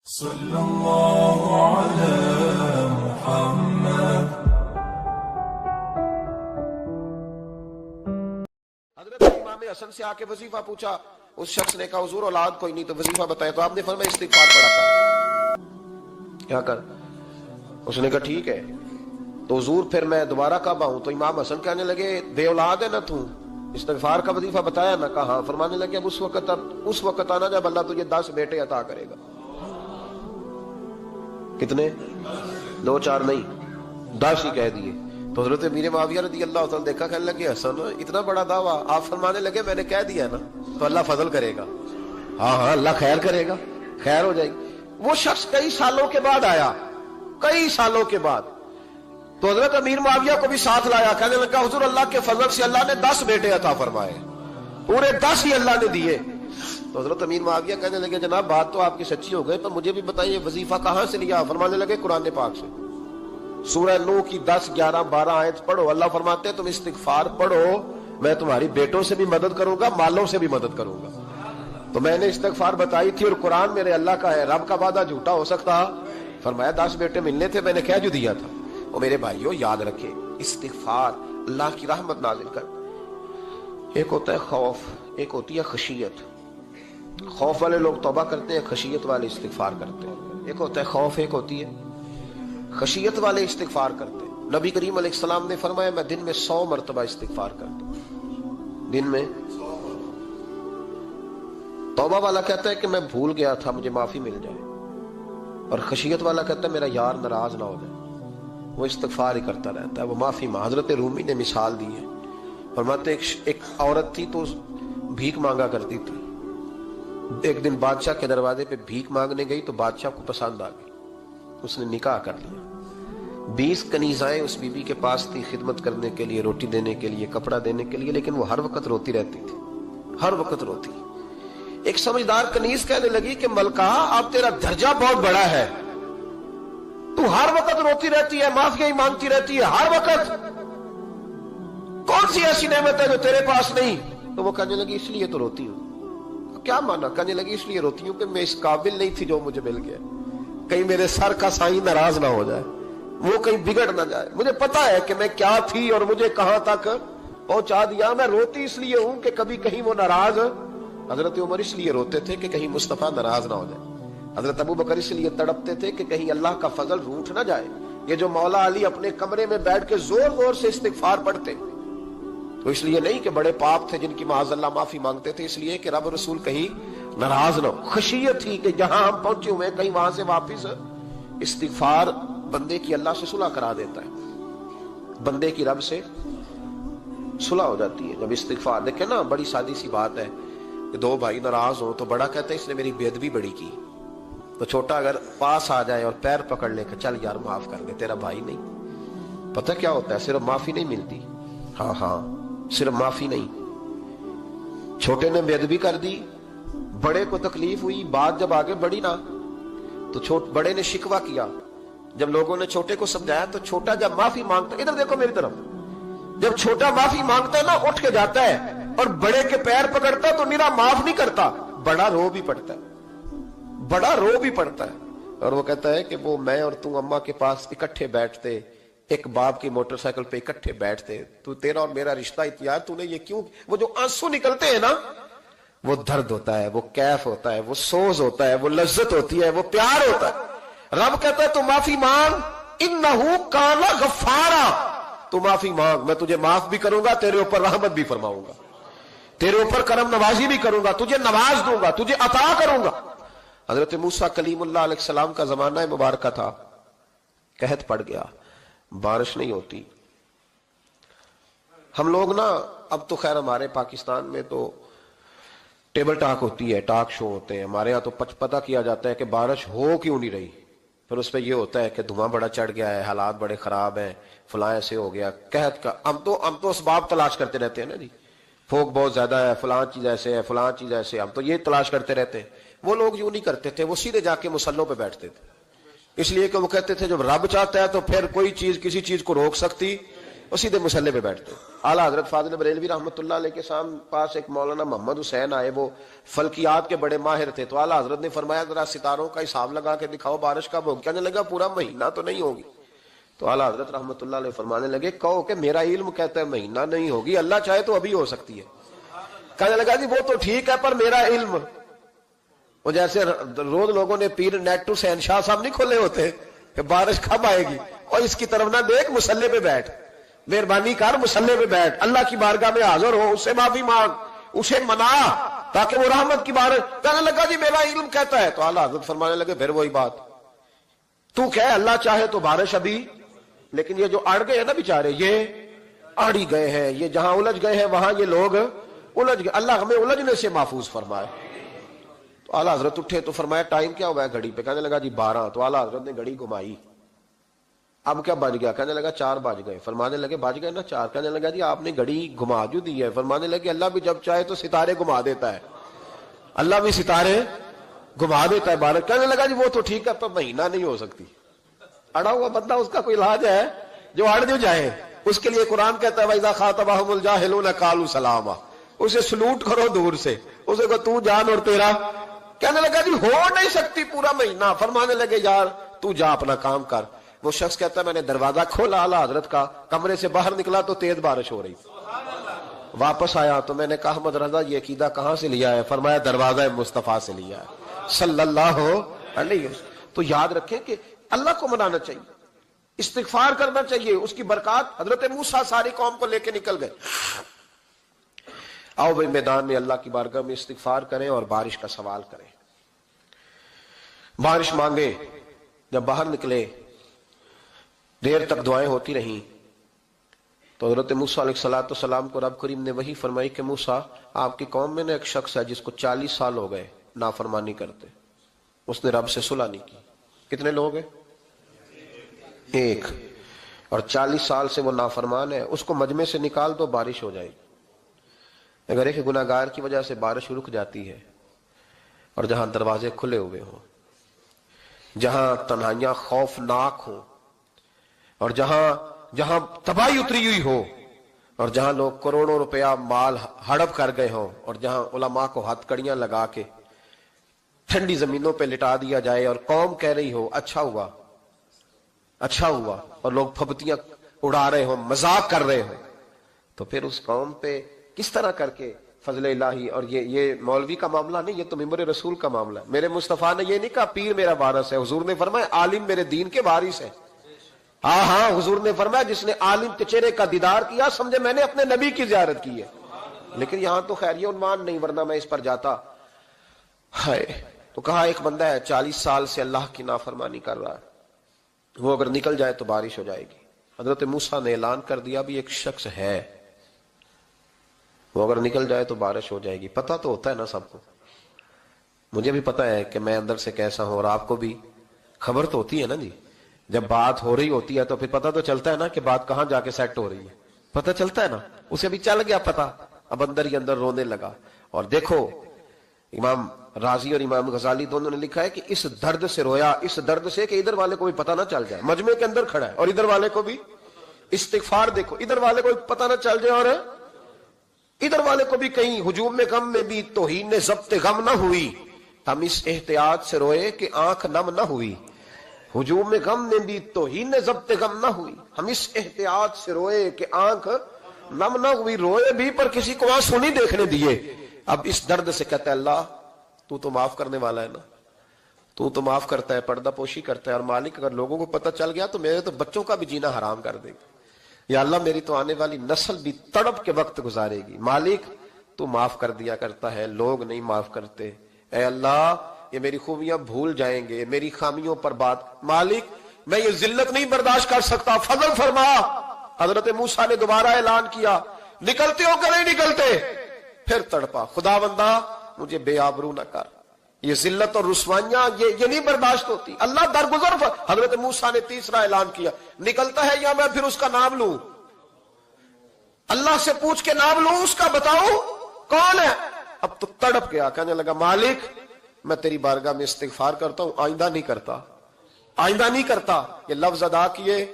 صلی اللہ علی محمد۔ حضرت امام حسن سے آ کے وظیفہ پوچھا، اس شخص نے کہا حضور اولاد کوئی نہیں تو وظیفہ بتائے، تو آپ نے فرمایا استغفار پڑھا کر، کیا کر؟ اس نے کہا ٹھیک ہے، تو حضور پھر میں دوبارہ کب آؤں؟ تو امام حسن کہنے لگے بے اولاد ہے نا تو، استغفار کا وظیفہ بتایا نا؟ کہا ہاں۔ فرمانے لگے اب اس وقت آنا جب اللہ تجھے 10 بیٹے عطا کرے گا۔ کتنے؟ 2 4 نہیں، 10 ہی کہہ دیے۔ تو حضرت امیر معاویہ رضی اللہ تعالیٰ دیکھا، کہنے لگے حسن اتنا بڑا دعویٰ؟ آپ فرمانے لگے میں نے کہہ دیا نا تو اللہ فضل کرے گا، ہاں ہاں اللہ خیر کرے گا، خیر ہو جائے گی۔ وہ شخص کئی سالوں کے بعد آیا، کئی سالوں کے بعد، تو حضرت امیر معاویہ کو بھی ساتھ لایا، کہنے لگا حضور اللہ کے فضل سے اللہ نے 10 بیٹے عطا فرمائے، پورے 10 ہی اللہ نے دیے۔ تو حضرت امیر معاویہ کہنے لگے جناب بات تو آپ کی سچی ہو گئی، پر مجھے بھی بتائیے وظیفہ کہاں سے لیا؟ فرمانے لگے قرآن پاک سے، سورہ نوح کی 10 11 12 آیت پڑھو۔ اللہ فرماتے ہیں تم استغفار پڑھو، میں تمہاری بیٹوں سے بھی مدد کروں گا، مالوں سے بھی مدد کروں گا۔ تو میں نے استغفار بتائی تھی، اور قرآن میرے اللہ کا ہے، رب کا وعدہ جھوٹا ہو سکتا؟ فرمایا 10 بیٹے ملنے تھے، میں نے کہہ جو دیا تھا۔ اور میرے بھائیوں یاد رکھے، استغفار اللہ کی رحمت نازل کر۔ ایک ہوتا ہے خوف، ایک ہوتی ہے خشیت۔ خوف والے لوگ توبہ کرتے ہیں، خشیت والے استغفار کرتے ہیں۔ ایک ہوتا ہے خوف، ایک ہوتی ہے خشیت والے استغفار کرتے ہیں۔ نبی کریم علیہ السلام نے فرمایا میں دن میں 100 مرتبہ استغفار کرتا ہوں، دن میں۔ توبہ والا کہتا ہے کہ میں بھول گیا تھا، مجھے معافی مل جائے، اور خشیت والا کہتا ہے میرا یار ناراض نہ ہو جائے، وہ استغفار ہی کرتا رہتا ہے، وہ معافی مانگ۔ حضرت رومی نے مثال دی ہے، فرماتے ایک عورت تھی تو بھیک مانگا کرتی تھی، ایک دن بادشاہ کے دروازے پہ بھیک مانگنے گئی تو بادشاہ کو پسند آ گئی، اس نے نکاح کر لیا۔ 20 کنیزائیں اس بی بی کے پاس تھی خدمت کرنے کے لیے، روٹی دینے کے لیے، کپڑا دینے کے لیے، لیکن وہ ہر وقت روتی رہتی تھی، ہر وقت روتی۔ ایک سمجھدار کنیز کہنے لگی کہ ملکہ اب تیرا درجہ بہت بڑا ہے، تو ہر وقت روتی رہتی ہے، معافی مانگتی رہتی ہے ہر وقت، کون سی ایسی نعمت ہے جو تیرے پاس نہیں؟ تو وہ کہنے لگی اس لیے تو روتی ہوں۔ کیا مانا؟ کہنے لگی اس لیے روتی ہوں کہ میں اس قابل نہیں تھی جو مجھے مل گیا، کہیں میرے سر کا سائیں ناراض نہ ہو جائے، وہ کہیں بگڑ نہ جائے، مجھے پتا ہے کہ میں کیا تھی اور مجھے کہاں تک پہنچا دیا، میں روتی اس لیے ہوں کہ کبھی کہیں وہ ناراض۔ حضرت عمر اس لیے روتے تھے کہ کہیں مصطفیٰ ناراض نہ ہو جائے، حضرت ابو بکر اس لیے تڑپتے تھے کہ کہیں اللہ کا فضل روٹھ نہ جائے۔ یہ جو مولا علی اپنے کمرے میں بیٹھ کے زور زور سے استغفار پڑھتے، تو اس لیے نہیں کہ بڑے پاپ تھے جن کی معاذ اللہ معافی مانگتے تھے، اس لیے کہ رب رسول کہیں ناراض نہ ہو۔ خشیت تھی کہ جہاں ہم پہنچے ہوئے کہیں وہاں سے واپس۔ استغفار بندے کی اللہ سے صلح کرا دیتا ہے، بندے کی رب سے صلح ہو جاتی ہے جب استغفار۔ دیکھیں نا بڑی سادی سی بات ہے کہ 2 بھائی ناراض ہو تو بڑا کہتا ہے اس نے میری بے ادبی بڑی کی، تو چھوٹا اگر پاس آ جائے اور پیر پکڑ لے کہ چل یار معاف کر دے، تیرا بھائی نہیں۔ پتہ کیا ہوتا ہے؟ صرف معافی نہیں ملتی، ہاں صرف معافی نہیں، چھوٹے نے بے ادبی کر دی، بڑے کو تکلیف ہوئی، بات جب آگے بڑھی نا تو بڑے نے شکوہ کیا، جب لوگوں نے چھوٹے کو سمجھایا تو چھوٹا جب معافی مانگتا، ادھر دیکھو میری طرف، جب چھوٹا معافی مانگتا ہے نا اٹھ کے جاتا ہے اور بڑے کے پیر پکڑتا تو میرا معاف نہیں کرتا، بڑا رو بھی پڑتا ہے، بڑا رو بھی پڑتا ہے، اور وہ کہتا ہے کہ وہ میں اور تو اماں کے پاس اکٹھے بیٹھتے، ایک باپ کی موٹر سائیکل پہ اکٹھے بیٹھتے، تو تیرا اور میرا رشتہ یار تو نے یہ کیوں؟ وہ جو آنسو نکلتے ہیں نا وہ درد ہوتا ہے، وہ کیف ہوتا ہے، وہ سوز ہوتا ہے، وہ لذت ہوتی ہے، وہ پیار ہوتا ہے۔ رب کہتا ہے تو معافی مانگ، انہو کان غفارا، تو معافی مانگ، میں تجھے معاف بھی کروں گا، تیرے اوپر رحمت بھی فرماؤں گا، تیرے اوپر کرم نوازی بھی کروں گا، تجھے نواز دوں گا، تجھے عطا کروں گا۔ حضرت موسیٰ کلیم اللہ علیہ السلام کا زمانہ مبارکہ تھا، قحط پڑ گیا، بارش نہیں ہوتی۔ ہم لوگ نا اب تو خیر ہمارے پاکستان میں تو ٹیبل ٹاک ہوتی ہے، ٹاک شو ہوتے ہیں، ہمارے ہاں تو پتہ کیا جاتا ہے کہ بارش ہو کیوں نہیں رہی، پھر اس پہ یہ ہوتا ہے کہ دھواں بڑا چڑھ گیا ہے، حالات بڑے خراب ہیں، فلاں ایسے ہو گیا قحط کا۔ ہم تو اسباب تلاش کرتے رہتے ہیں نا جی، پھوک بہت زیادہ ہے، فلاں چیز ایسے ہے، فلاں چیز ایسے، ہم تو یہ تلاش کرتے رہتے ہیں۔ وہ لوگ یوں نہیں کرتے تھے، وہ سیدھے جا کے مصلوں پہ بیٹھتے تھے، اس لیے کہ وہ کہتے تھے جب رب چاہتا ہے تو پھر کوئی چیز کسی چیز کو روک سکتی وہ سیدھے مسلح پہ بیٹھتے. اعلیٰ حضرت فاضل بریلوی رحمۃ اللہ علیہ کے پاس ایک مولانا محمد حسین آئے, وہ فلکیات کے بڑے ماہر تھے. تو اعلیٰ حضرت نے فرمایا ذرا ستاروں کا حساب لگا کے دکھاؤ بارش کب ہوگی. کہنے لگا پورا مہینہ تو نہیں ہوگی. تو اعلیٰ حضرت رحمۃ اللہ علیہ فرمانے لگے کہو کہ میرا علم کہتا ہے مہینہ نہیں ہوگی, اللہ چاہے تو ابھی ہو سکتی ہے. کہنے لگا جی وہ تو ٹھیک ہے پر میرا علم, وہ جیسے روز لوگوں نے پیر نیٹ ٹو شہنشاہ صاحب نہیں کھولے ہوتے کہ بارش کب آئے گی, اور اس کی طرف نہ دیکھ, مسلح پہ بیٹھ, مہربانی کر مسلح پہ بیٹھ, اللہ کی بارگاہ میں حاضر ہو, اس سے معافی مانگ, اسے منا تاکہ وہ رحمت کی بارش. کہنے لگا جی میرا علم کہتا ہے. تو اعلیٰ حضرت فرمانے لگے پھر وہی بات, تو کہ اللہ چاہے تو بارش ابھی, لیکن یہ جو اڑ گئے ہیں نا بیچارے, یہ اڑ ہی گئے ہیں, یہ جہاں الجھ گئے ہیں وہاں یہ لوگ الجھ گئے, اللہ ہمیں الجھنے سے محفوظ فرمائے. تو اعلیٰ حضرت اٹھے تو فرمایا ٹائم کیا ہوا ہے گھڑی پہ. کہنے لگا جی 12. تو اعلیٰ حضرت نے گھڑی گھمائی, اب کیا بج گیا. کہنے لگا 4 بج گئے. فرمانے لگے بج گئے نا 4. کہنے لگا جی آپ نے گھڑی گھما جو دی ہے. فرمانے لگے اللہ بھی جب چاہے تو ستارے گھما دیتا ہے, اللہ بھی ستارے گھما دیتا ہے بارش. کہنے لگا جی وہ تو ٹھیک ہے پر مہینہ نہیں ہو سکتی. اڑا ہوا بندہ, اس کا کوئی علاج ہے جو اڑ جو جائے, اس کے لیے قرآن کہتا ہے وَإِذَا خَاطَبَهُمُ الْجَاهِلُونَ قَالُوا سَلَامًا, اسے سلوٹ کرو دور سے, اسے کہ تو جان اور تیرا. کہنے لگا جی ہو نہیں سکتی پورا مہینہ. فرمانے لگے یار تو جا اپنا کام کر. وہ شخص کہتا ہے میں نے دروازہ کھولا اعلیٰ حضرت کا, کمرے سے باہر نکلا تو تیز بارش ہو رہی. واپس آیا تو میں نے کہا احمد رضا یہ عقیدہ کہاں سے لیا ہے؟ فرمایا دروازہ مصطفیٰ سے لیا ہے صلی اللہ علیہ وسلم. تو یاد رکھیں کہ اللہ کو منانا چاہیے, استغفار کرنا چاہیے, اس کی برکات. حضرت موسیٰ ساری قوم کو لے کے نکل گئے. آؤ بھائی میدان میں اللہ کی بارگاہ میں استغفار کریں اور بارش کا سوال کریں, بارش مانگے. جب باہر نکلے دیر تک دعائیں ہوتی رہیں تو حضرت موسیٰ علیہ السلام کو رب کریم نے وحی فرمائی کہ موسیٰ آپ کی قوم میں نے ایک شخص ہے جس کو 40 سال ہو گئے نافرمانی کرتے, اس نے رب سے صلح نہیں کی. کتنے لوگ ہیں؟ ایک. اور 40 سال سے وہ نافرمان ہے, اس کو مجمع سے نکال دو بارش ہو جائے. اگر ایک گناہگار کی وجہ سے بارش رک جاتی ہے, اور جہاں دروازے کھلے ہوئے ہوں, جہاں تنہائیاں خوفناک ہوں, اور جہاں تباہی اتری ہوئی ہو, اور جہاں لوگ کروڑوں روپیہ مال ہڑپ کر گئے ہوں, اور جہاں علماء کو ہتھ کڑیاں لگا کے ٹھنڈی زمینوں پہ لٹا دیا جائے اور قوم کہہ رہی ہو اچھا ہوا اچھا ہوا, اور لوگ پھبتیاں اڑا رہے ہوں, مذاق کر رہے ہوں, تو پھر اس قوم پہ کس طرح کر کے فضل الہی. اور یہ مولوی کا معاملہ نہیں, یہ تو ممبر رسول کا معاملہ ہے. میرے مصطفیٰ نے یہ نہیں کہا پیر میرا وارث ہے, حضور نے فرمایا عالم میرے دین کے وارث ہے. ہاں حضور نے فرمایا جس نے عالم کے چہرے کا دیدار کیا سمجھے میں نے اپنے نبی کی زیارت کی ہے. لیکن یہاں تو خیر یہ عنوان نہیں, ورنہ میں اس پر جاتا. تو کہا ایک بندہ ہے 40 سال سے اللہ کی نافرمانی کر رہا ہے, وہ اگر نکل جائے تو بارش ہو جائے گی. حضرت موسیٰ نے اعلان کر دیا بھی ایک شخص ہے, وہ اگر نکل جائے تو بارش ہو جائے گی. پتہ تو ہوتا ہے نا سب کو, مجھے بھی پتہ ہے کہ میں اندر سے کیسا ہوں, اور آپ کو بھی خبر تو ہوتی ہے نا جی. جب بات ہو رہی ہوتی ہے تو پھر پتہ تو چلتا ہے نا کہ بات کہاں جا کے سیٹ ہو رہی ہے, پتہ چلتا ہے نا. اسے بھی چل گیا پتہ, اب اندر ہی اندر رونے لگا. اور دیکھو امام رازی اور امام غزالی دونوں نے لکھا ہے کہ اس درد سے رویا, اس درد سے کہ ادھر والے کو بھی پتہ نہ چل جائے, مجمع کے اندر کھڑا ہے اور ادھر والے کو بھی استغفار. دیکھو ادھر والے کو پتہ نہ چل جائے اور ادھر والے کو بھی کہیں ہجوم میں غم میں بھی توہین ضبط غم نہ ہوئی. ہم اس احتیاط سے روئے کہ آنکھ نم نہ ہوئی, ہجوم میں غم میں بھی توہین ضبط غم نہ ہوئی. ہم اس احتیاط سے روئے کہ آنکھ نم نہ ہوئی, روئے بھی پر کسی کو آنسو نہیں دیکھنے دیے. اب اس درد سے کہتا ہے اللہ تو معاف کرنے والا ہے نا, تو معاف کرتا ہے, پردہ پوشی کرتا ہے. اور مالک اگر لوگوں کو پتہ چل گیا تو میرے تو بچوں کا بھی جینا حرام کر دے گا. یا اللہ میری تو آنے والی نسل بھی تڑپ کے وقت گزارے گی. مالک تو معاف کر دیا کرتا ہے, لوگ نہیں معاف کرتے. اے اللہ یہ میری خوبیاں بھول جائیں گے, میری خامیوں پر بات. مالک میں یہ ذلت نہیں برداشت کر سکتا, فضل فرما. حضرت موسیٰ نے دوبارہ اعلان کیا نکلتے ہو کہ نہیں نکلتے؟ پھر تڑپا خدا بندہ مجھے بے آبرو نہ کر, یہ ذلت اور رسوائیاں یہ نہیں برداشت ہوتی. اللہ درگزر. حضرت موسیٰ نے تیسرا اعلان کیا نکلتا ہے یا میں پھر اس کا نام لوں؟ اللہ سے پوچھ کے نام لوں اس کا, بتاؤ کون ہے؟ اب تو تڑپ گیا, کہنے لگا مالک میں تیری بارگاہ میں استغفار کرتا ہوں, آئندہ نہیں کرتا, آئندہ نہیں کرتا. یہ لفظ ادا کیے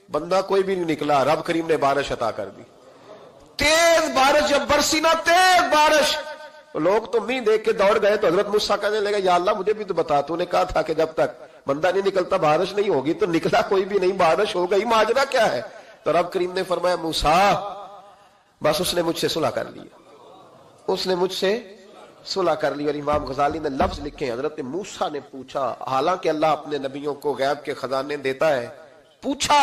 بندہ کوئی بھی نہیں نکلا، رب کریم نے بارش عطا کر دی، تیز بارش جب برسی نا، تیز بارش، لوگ تو نہیں دیکھ کے دوڑ گئے، تو حضرت موسیٰ کہنے لگا یا اللہ مجھے بھی تو بتا، تو نے کہا تھا کہ جب تک بندہ نہیں نکلتا بارش نہیں ہوگی، تو نکلا کوئی بھی نہیں، بارش ہو گئی، ماجرا کیا ہے؟ تو رب کریم نے فرمایا موسیٰ بس اس نے مجھ سے صلح کر لی، اس نے مجھ سے صلح کر لی۔ اور امام غزالی نے لفظ لکھے، حضرت موسیٰ نے پوچھا، حالانکہ اللہ اپنے نبیوں کو غیب کے خزانے دیتا ہے، پوچھا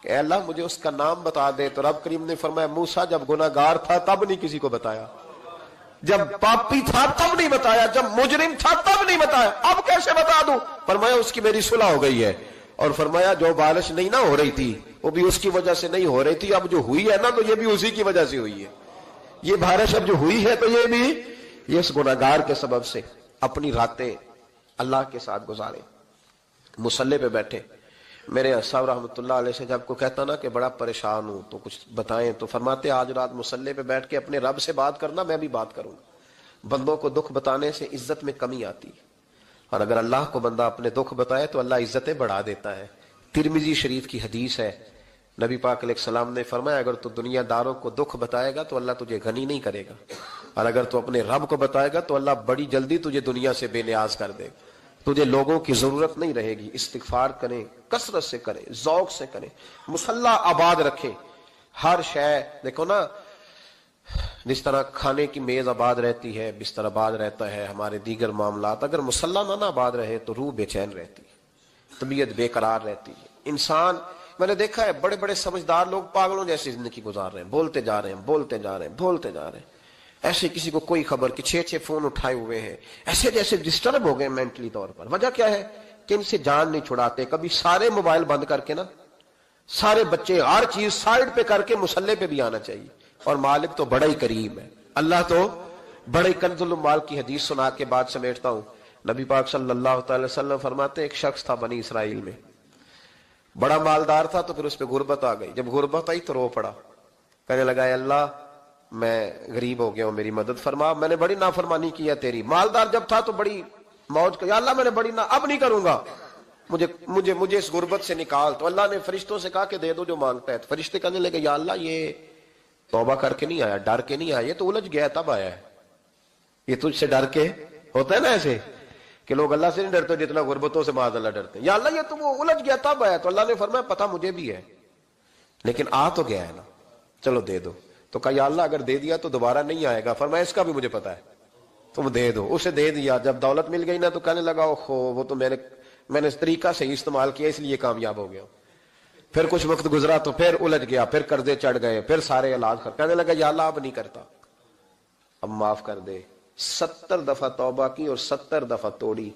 کہ اے اللہ مجھے اس کا نام بتا دے، تو رب کریم نے فرمایا موسیٰ جب گناہگار تھا تب نہیں کسی کو بتایا، جب پاپی تھا تب نہیں بتایا، جب مجرم تھا تب نہیں بتایا، اب کیسے بتا دوں؟ فرمایا اس کی میری صلح ہو گئی ہے، اور فرمایا جو بارش نہیں نہ ہو رہی تھی وہ بھی اس کی وجہ سے نہیں ہو رہی تھی، اب جو ہوئی ہے نا تو یہ بھی اسی کی وجہ سے ہوئی ہے، یہ بارش اب جو ہوئی ہے تو یہ بھی یہ اس گناہگار کے سبب سے۔ اپنی راتیں اللہ کے ساتھ گزارے، مصلی پہ بیٹھے، میرے صاحب رحمۃ اللہ علیہ سے جب کو کہتا نا کہ بڑا پریشان ہوں تو کچھ بتائیں، تو فرماتے آج رات مصلی پہ بیٹھ کے اپنے رب سے بات کرنا، میں بھی بات کروں گا۔ بندوں کو دکھ بتانے سے عزت میں کمی آتی ہے، اور اگر اللہ کو بندہ اپنے دکھ بتائے تو اللہ عزتیں بڑھا دیتا ہے۔ ترمذی شریف کی حدیث ہے، نبی پاک علیہ السلام نے فرمایا اگر تو دنیا داروں کو دکھ بتائے گا تو اللہ تجھے غنی نہیں کرے گا، اور اگر تو اپنے رب کو بتائے گا تو اللہ بڑی جلدی تجھے دنیا سے بے نیاز کر دے گا، تجھے لوگوں کی ضرورت نہیں رہے گی۔ استغفار کریں، کثرت سے کریں، ذوق سے کریں، مصلی آباد رکھیں، ہر شے دیکھو نا، جس طرح کھانے کی میز آباد رہتی ہے، بستر آباد رہتا ہے، ہمارے دیگر معاملات، اگر مصلی نہ آباد رہے تو روح بے چین رہتی ہے، طبیعت بے قرار رہتی ہے۔ انسان، میں نے دیکھا ہے بڑے بڑے سمجھدار لوگ پاگلوں جیسی زندگی گزار رہے ہیں، بولتے جا رہے ہیں، بولتے جا رہے ہیں، بولتے جا رہے ہیں، ایسے کسی کو کوئی خبر کہ 6 فون اٹھائے ہوئے ہیں، ایسے جیسے ڈسٹرب ہو گئے مینٹلی طور پر۔ وجہ کیا ہے کہ ان سے جان نہیں چھڑاتے۔ کبھی سارے موبائل بند کر کے نا، سارے بچے ہر چیز سائڈ پہ کر کے مصلی پہ بھی آنا چاہیے، اور مالک تو بڑا ہی کریم ہے، اللہ تو بڑا ہی کنز المال کی حدیث سنا کے بعد سمیٹتا ہوں۔ نبی پاک صلی اللہ تعالی وسلم فرماتے ایک شخص تھا بنی اسرائیل میں، بڑا مالدار تھا، تو پھر اس پہ غربت آ گئی، جب غربت آئی تو رو پڑا، کہنے لگا اے اللہ میں غریب ہو گیا ہوں، میری مدد فرما، میں نے بڑی نافرمانی کی ہے تیری۔ مالدار جب تھا تو بڑی موج کہ یا اللہ میں نے بڑی اب نہیں کروں گا، مجھے اس غربت سے نکال۔ تو اللہ نے فرشتوں سے کہا کہ دے دو جو مانگتا ہے، تو فرشتے کہنے لگے یا اللہ یہ توبہ کر کے نہیں آیا، ڈر کے نہیں آیا، یہ تو الجھ گیا تب آیا ہے، یہ تجھ سے ڈر کے ہوتا ہے نا ایسے کہ لوگ اللہ سے نہیں ڈرتے جتنا غربتوں سے معاذ اللہ ڈرتے ہیں، یا اللہ یہ تو وہ الجھ گیا تب آیا۔ تو اللہ نے فرمایا پتہ مجھے بھی ہے، لیکن آ تو گیا ہے نا، چلو دے دو۔ تو کہا یا اللہ اگر دے دیا تو دوبارہ نہیں آئے گا، فرمایا اس کا بھی مجھے پتا ہے، تم دے دو۔ اسے دے دیا، جب دولت مل گئی نا تو کہنے لگا اوہو وہ تو میں نے اس طریقہ سے استعمال کیا اس لیے کامیاب ہو گیا۔ پھر کچھ وقت گزرا تو پھر الجھ گیا، پھر قرضے چڑھ گئے، پھر سارے علاج کہنے لگا یا اللہ اب نہیں کرتا، اب معاف کر دے۔ 70 دفعہ توبہ کی اور 70 دفعہ توڑی۔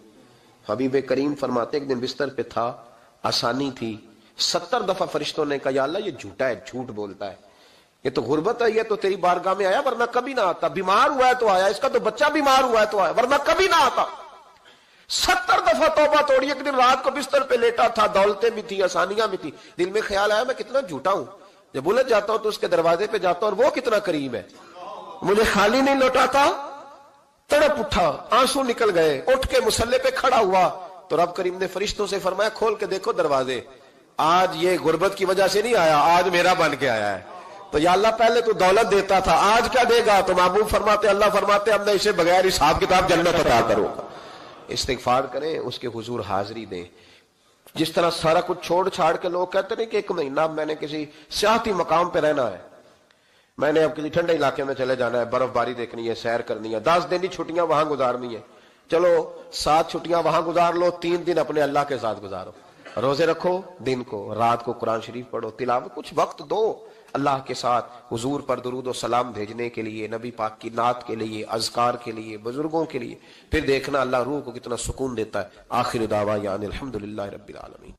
حبیب کریم فرماتے ایک دن بستر پہ تھا، آسانی تھی، 70 دفعہ فرشتوں نے کہا یا اللہ یہ جھوٹا ہے، جھوٹ بولتا ہے، یہ تو غربت ہے، یہ تو تیری بارگاہ میں آیا ورنہ کبھی نہ آتا، بیمار ہوا ہے تو آیا، اس کا تو بچہ بیمار ہوا ہے تو آیا ورنہ کبھی نہ آتا۔ 70 دفعہ توبہ توڑی۔ ایک دن رات کو بستر پہ لیٹا تھا، دولتیں بھی تھی، آسانیاں بھی تھی، دل میں خیال آیا میں کتنا جھوٹا ہوں، جب الجھ جاتا ہوں تو اس کے دروازے پہ جاتا ہوں اور وہ کتنا کریم ہے، مجھے خالی نہیں لوٹاتا۔ تڑپ اٹھا، آنسو نکل گئے، اٹھ کے مصلی پہ کھڑا ہوا تو رب کریم نے فرشتوں سے فرمایا کھول کے دیکھو دروازے، آج یہ غربت کی وجہ سے نہیں آیا، آج میرا بن کے آیا ہے۔ تو یا اللہ پہلے تو دولت دیتا تھا، آج کیا دے گا؟ تو محبوب فرماتے اللہ فرماتے ہم نے اسے بغیر حساب کتاب جنت عطا کروں گا۔ استغفار کریں، اس کے حضور حاضری دیں۔ جس طرح سارا کچھ چھوڑ چھاڑ کے لوگ کہتے ہیں کہ 1 مہینہ میں نے کسی سیاحتی مقام پہ رہنا ہے، میں نے اب کسی ٹھنڈے علاقے میں چلے جانا ہے، برف باری دیکھنی ہے، سیر کرنی ہے، 10 دن کی چھٹیاں وہاں گزارنی ہے، چلو 7 چھٹیاں وہاں گزار لو، 3 دن اپنے اللہ کے ساتھ گزارو، روزے رکھو، دن کو رات کو قرآن شریف پڑھو، تلاوت، کچھ وقت دو اللہ کے ساتھ، حضور پر درود و سلام بھیجنے کے لیے، نبی پاک کی نعت کے لیے، اذکار کے لیے، بزرگوں کے لیے، پھر دیکھنا اللہ روح کو کتنا سکون دیتا ہے۔ آخر دعوانا الحمدللہ رب العالمین۔